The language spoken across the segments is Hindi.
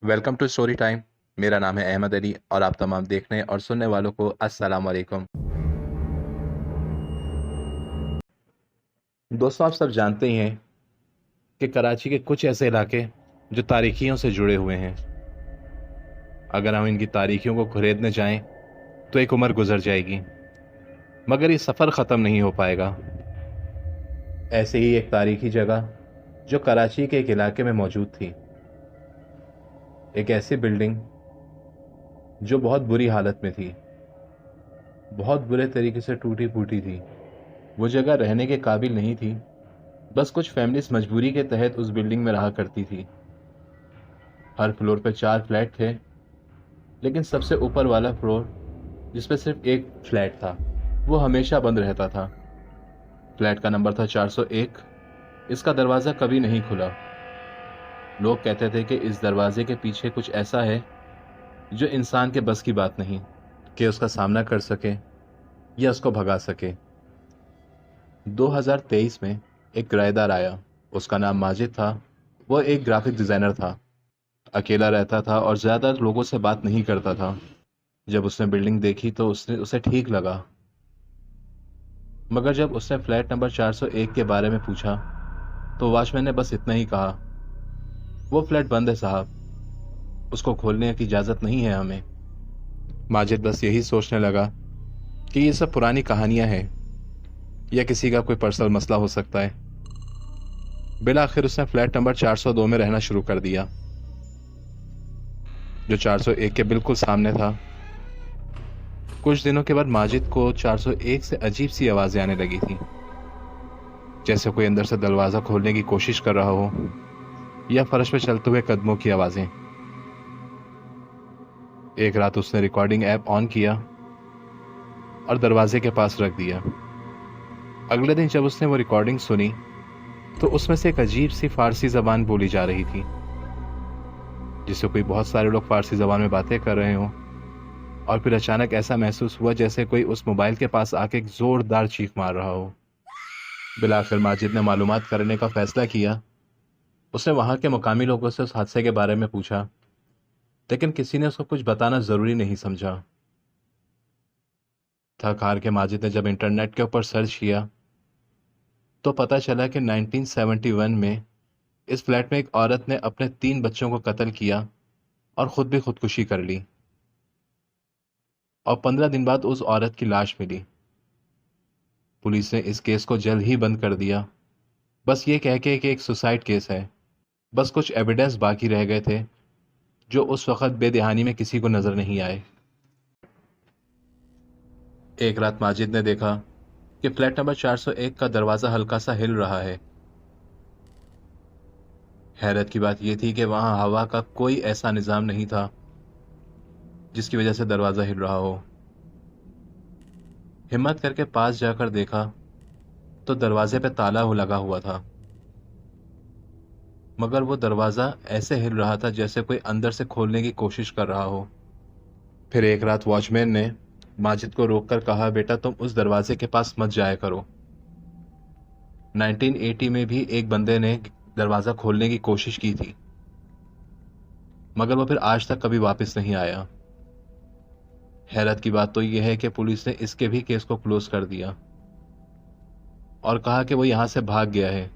Welcome to story time. मेरा नाम है अहमद अली और आप तमाम देखने और सुनने वालों को अस्सलाम वालेकुम। दोस्तों, आप सब जानते ही हैं कि कराची के कुछ ऐसे इलाके जो तारीखियों से जुड़े हुए हैं। अगर हम इनकी तारीखियों को खुरेदने जाएं तो एक उम्र गुजर जाएगी, मगर ये सफ़र ख़त्म नहीं हो पाएगा। ऐसे ही एक तारीखी जगह जो कराची के एक इलाके में मौजूद थी, एक ऐसी बिल्डिंग जो बहुत बुरी हालत में थी, बहुत बुरे तरीके से टूटी फूटी थी। वो जगह रहने के काबिल नहीं थी। बस कुछ फैमिलीज मजबूरी के तहत उस बिल्डिंग में रहा करती थी। हर फ्लोर पर 4 फ्लैट थे, लेकिन सबसे ऊपर वाला फ्लोर, जिसपे सिर्फ एक फ्लैट था, वो हमेशा बंद रहता था। फ्लैट का नंबर था 401। इसका दरवाज़ा कभी नहीं खुला। लोग कहते थे कि इस दरवाजे के पीछे कुछ ऐसा है जो इंसान के बस की बात नहीं कि उसका सामना कर सके या उसको भगा सके। 2023 में एक किराएदार आया। उसका नाम माजिद था। वो एक ग्राफिक डिज़ाइनर था, अकेला रहता था और ज़्यादा लोगों से बात नहीं करता था। जब उसने बिल्डिंग देखी तो उसने उसे ठीक लगा, मगर जब उसने फ्लैट नंबर 401 के बारे में पूछा तो वॉचमैन ने बस इतना ही कहा, वो फ्लैट बंद है साहब, उसको खोलने की इजाज़त नहीं है हमें। माजिद बस यही सोचने लगा कि ये सब पुरानी कहानियां हैं या किसी का कोई पर्सनल मसला हो सकता है। बिल आखिर उसने फ्लैट नंबर 402 में रहना शुरू कर दिया, जो 401 के बिल्कुल सामने था। कुछ दिनों के बाद माजिद को 401 से अजीब सी आवाजें आने लगी थी, जैसे कोई अंदर से दरवाजा खोलने की कोशिश कर रहा हो या फर्श पे चलते हुए कदमों की आवाजें। एक रात उसने रिकॉर्डिंग ऐप ऑन किया और दरवाजे के पास रख दिया। अगले दिन जब उसने वो रिकॉर्डिंग सुनी तो उसमें से एक अजीब सी फारसी जबान बोली जा रही थी, जिससे कोई बहुत सारे लोग फारसी जबान में बातें कर रहे हों। और फिर अचानक ऐसा महसूस हुआ जैसे कोई उस मोबाइल के पास आके एक जोरदार चीख मार रहा हो। बिलाखिर माजिद ने मालूमात करने का फैसला किया। उसने वहां के मुकामी लोगों से उस हादसे के बारे में पूछा, लेकिन किसी ने उसको कुछ बताना जरूरी नहीं समझा। थक हार के माजिद ने जब इंटरनेट के ऊपर सर्च किया तो पता चला कि 1971 में इस फ्लैट में एक औरत ने अपने 3 बच्चों को कत्ल किया और खुद भी खुदकुशी कर ली। और 15 दिन बाद उस औरत की लाश मिली। पुलिस ने इस केस को जल्द ही बंद कर दिया, बस ये कह के कि एक सुसाइड केस है। बस कुछ एविडेंस बाकी रह गए थे जो उस वक्त बेदहानी में किसी को नजर नहीं आए। एक रात माजिद ने देखा कि फ्लैट नंबर 401 का दरवाजा हल्का सा हिल रहा है। हैरत की बात यह थी कि वहां हवा का कोई ऐसा निजाम नहीं था जिसकी वजह से दरवाजा हिल रहा हो। हिम्मत करके पास जाकर देखा तो दरवाजे पे ताला लगा हुआ था, मगर वो दरवाजा ऐसे हिल रहा था जैसे कोई अंदर से खोलने की कोशिश कर रहा हो। फिर एक रात वॉचमैन ने माजिद को रोककर कहा, बेटा तुम उस दरवाजे के पास मत जाया करो। 1980 में भी एक बंदे ने दरवाजा खोलने की कोशिश की थी, मगर वो फिर आज तक कभी वापस नहीं आया। हैरत की बात तो यह है कि पुलिस ने इसके भी केस को क्लोज कर दिया और कहा कि वो यहां से भाग गया है,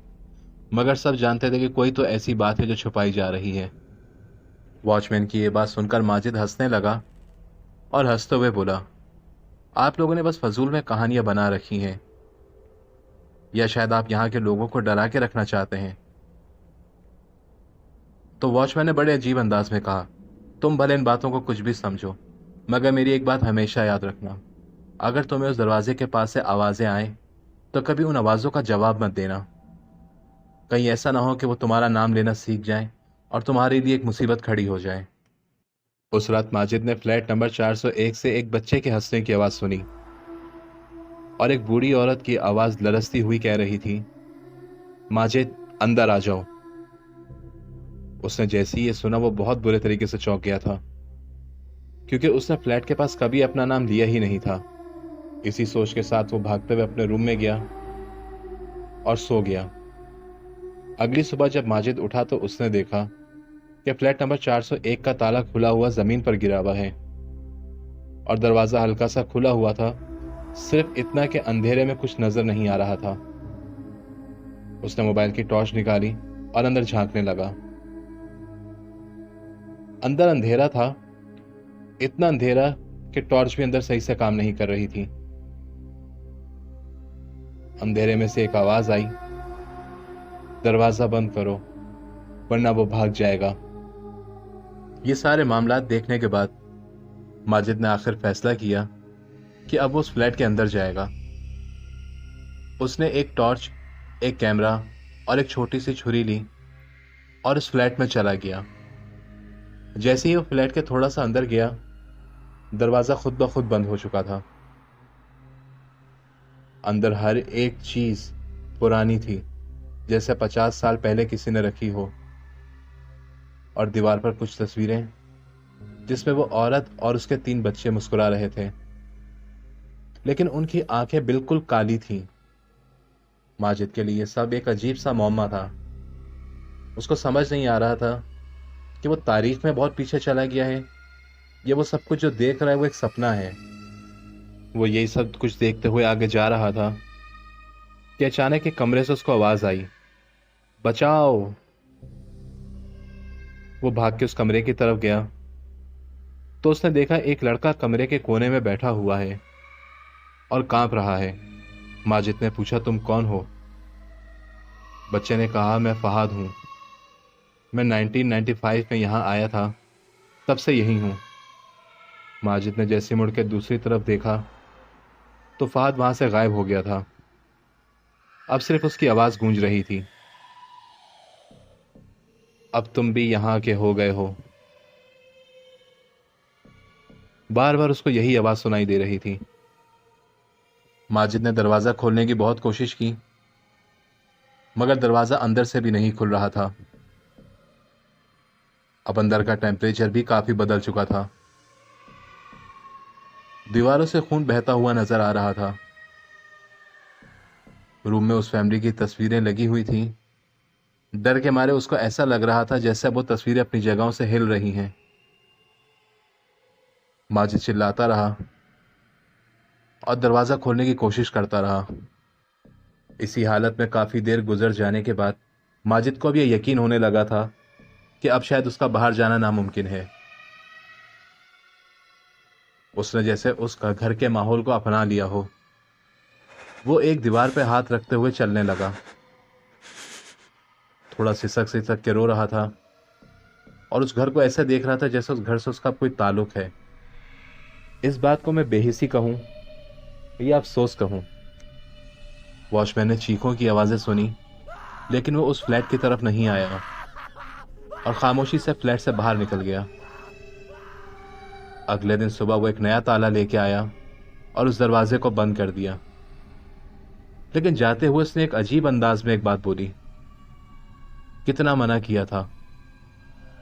मगर सब जानते थे कि कोई तो ऐसी बात है जो छुपाई जा रही है। वॉचमैन की यह बात सुनकर माजिद हंसने लगा और हंसते हुए बोला, आप लोगों ने बस फजूल में कहानियां बना रखी हैं, या शायद आप यहां के लोगों को डरा के रखना चाहते हैं। तो वॉचमैन ने बड़े अजीब अंदाज में कहा, तुम भले इन बातों को कुछ भी समझो, मगर मेरी एक बात हमेशा याद रखना, अगर तुम्हें उस दरवाजे के पास से आवाजें आए तो कभी उन आवाजों का जवाब मत देना। कहीं ऐसा ना हो कि वो तुम्हारा नाम लेना सीख जाएं और तुम्हारे लिए एक मुसीबत खड़ी हो जाए। उस रात माजिद ने फ्लैट नंबर 401 से एक बच्चे के हंसने की आवाज सुनी और एक बूढ़ी औरत की आवाज लरसती हुई कह रही थी, माजिद अंदर आ जाओ। उसने जैसे ही ये सुना वो बहुत बुरे तरीके से चौंक गया था, क्योंकि उसने फ्लैट के पास कभी अपना नाम लिया ही नहीं था। इसी सोच के साथ वो भागते हुए अपने रूम में गया और सो गया। अगली सुबह जब माजिद उठा तो उसने देखा कि फ्लैट नंबर 401 का ताला खुला हुआ जमीन पर गिरा हुआ है और दरवाजा हल्का सा खुला हुआ था, सिर्फ इतना कि अंधेरे में कुछ नजर नहीं आ रहा था। उसने मोबाइल की टॉर्च निकाली और अंदर झांकने लगा। अंदर अंधेरा था, इतना अंधेरा कि टॉर्च भी अंदर सही से काम नहीं कर रही थी। अंधेरे में से एक आवाज आई, दरवाजा बंद करो वरना वो भाग जाएगा। ये सारे मामलात देखने के बाद माजिद ने आखिर फैसला किया कि अब वो उस फ्लैट के अंदर जाएगा। उसने एक टॉर्च, एक कैमरा और एक छोटी सी छुरी ली और उस फ्लैट में चला गया। जैसे ही वो फ्लैट के थोड़ा सा अंदर गया, दरवाजा खुद ब खुद बंद हो चुका था। अंदर हर एक चीज पुरानी थी, जैसे 50 साल पहले किसी ने रखी हो। और दीवार पर कुछ तस्वीरें जिसमें वो औरत और उसके 3 बच्चे मुस्कुरा रहे थे, लेकिन उनकी आंखें बिल्कुल काली थीं। माजिद के लिए सब एक अजीब सा मौमा था। उसको समझ नहीं आ रहा था कि वो तारीख में बहुत पीछे चला गया है या वो सब कुछ जो देख रहा है वो एक सपना है। वो यही सब कुछ देखते हुए आगे जा रहा था कि अचानक एक कमरे से उसको आवाज आई, बचाओ। वो भाग के उस कमरे की तरफ गया तो उसने देखा एक लड़का कमरे के कोने में बैठा हुआ है और कांप रहा है। माजिद ने पूछा, तुम कौन हो? बच्चे ने कहा, मैं फहाद हूं। मैं 1995 में यहां आया था, तब से यही हूं। माजिद ने जैसे मुड़ के दूसरी तरफ देखा तो फहाद वहां से गायब हो गया था। अब सिर्फ उसकी आवाज गूंज रही थी, अब तुम भी यहां के हो गए हो। बार बार उसको यही आवाज सुनाई दे रही थी। माजिद ने दरवाजा खोलने की बहुत कोशिश की, मगर दरवाजा अंदर से भी नहीं खुल रहा था। अब अंदर का टेम्परेचर भी काफी बदल चुका था। दीवारों से खून बहता हुआ नजर आ रहा था। रूम में उस फैमिली की तस्वीरें लगी हुई थीं। डर के मारे उसको ऐसा लग रहा था जैसे वो तस्वीरें अपनी जगहों से हिल रही हैं। माजिद चिल्लाता रहा और दरवाजा खोलने की कोशिश करता रहा। इसी हालत में काफी देर गुजर जाने के बाद माजिद को अब यह यकीन होने लगा था कि अब शायद उसका बाहर जाना नामुमकिन है। उसने जैसे उस घर के माहौल को अपना लिया हो। वो एक दीवार पे हाथ रखते हुए चलने लगा। थोड़ा सिसक सिसक के रो रहा था और उस घर को ऐसे देख रहा था जैसे उस घर से उसका कोई ताल्लुक है। इस बात को मैं बेहिसी कहूं या अफसोस कहूं। वॉचमैन ने चीखों की आवाजें सुनी, लेकिन वो उस फ्लैट की तरफ नहीं आया और खामोशी से फ्लैट से बाहर निकल गया। अगले दिन सुबह वो एक नया ताला लेके आया और उस दरवाजे को बंद कर दिया। लेकिन जाते हुए उसने एक अजीब अंदाज में एक बात बोली, कितना मना किया था,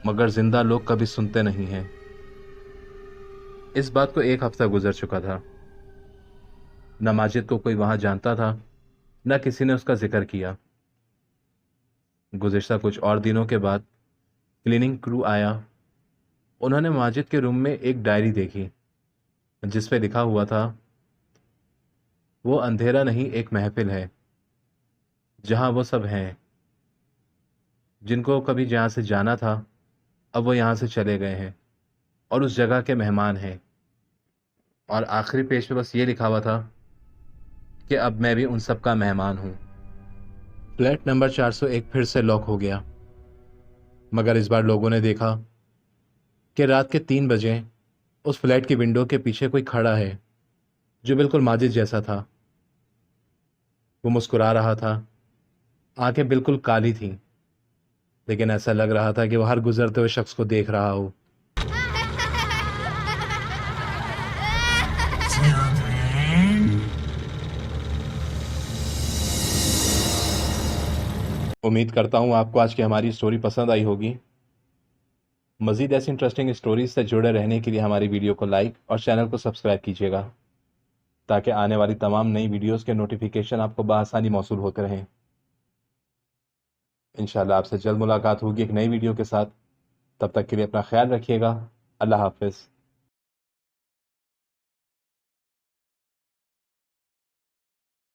मगर जिंदा लोग कभी सुनते नहीं हैं। इस बात को 1 हफ्ता गुजर चुका था। न माजिद को कोई वहां जानता था, न किसी ने उसका जिक्र किया। गुज़िश्ता कुछ और दिनों के बाद क्लीनिंग क्रू आया। उन्होंने माजिद के रूम में एक डायरी देखी जिस पे लिखा हुआ था, वो अंधेरा नहीं एक महफिल है जहां वो सब हैं जिनको कभी जहां से जाना था, अब वो यहां से चले गए हैं और उस जगह के मेहमान हैं। और आखिरी पेज पे बस ये लिखा हुआ था कि अब मैं भी उन सब का मेहमान हूं। फ्लैट नंबर 401 फिर से लॉक हो गया, मगर इस बार लोगों ने देखा कि रात के 3 बजे उस फ्लैट की विंडो के पीछे कोई खड़ा है जो बिल्कुल माजिद जैसा था। वो मुस्कुरा रहा था, आंखें बिल्कुल काली थीं, लेकिन ऐसा लग रहा था कि वो हर गुजरते हुए शख्स को देख रहा हो। उम्मीद करता हूं आपको आज की हमारी स्टोरी पसंद आई होगी। मजीद ऐसी इंटरेस्टिंग स्टोरीज से जुड़े रहने के लिए हमारी वीडियो को लाइक और चैनल को सब्सक्राइब कीजिएगा, ताकि आने वाली तमाम नई वीडियोस के नोटिफिकेशन आपको बआसानी मौसूल होते रहें। इंशाल्लाह आपसे जल्द मुलाकात होगी एक नई वीडियो के साथ। तब तक के लिए अपना ख्याल रखिएगा। अल्लाह हाफिज़।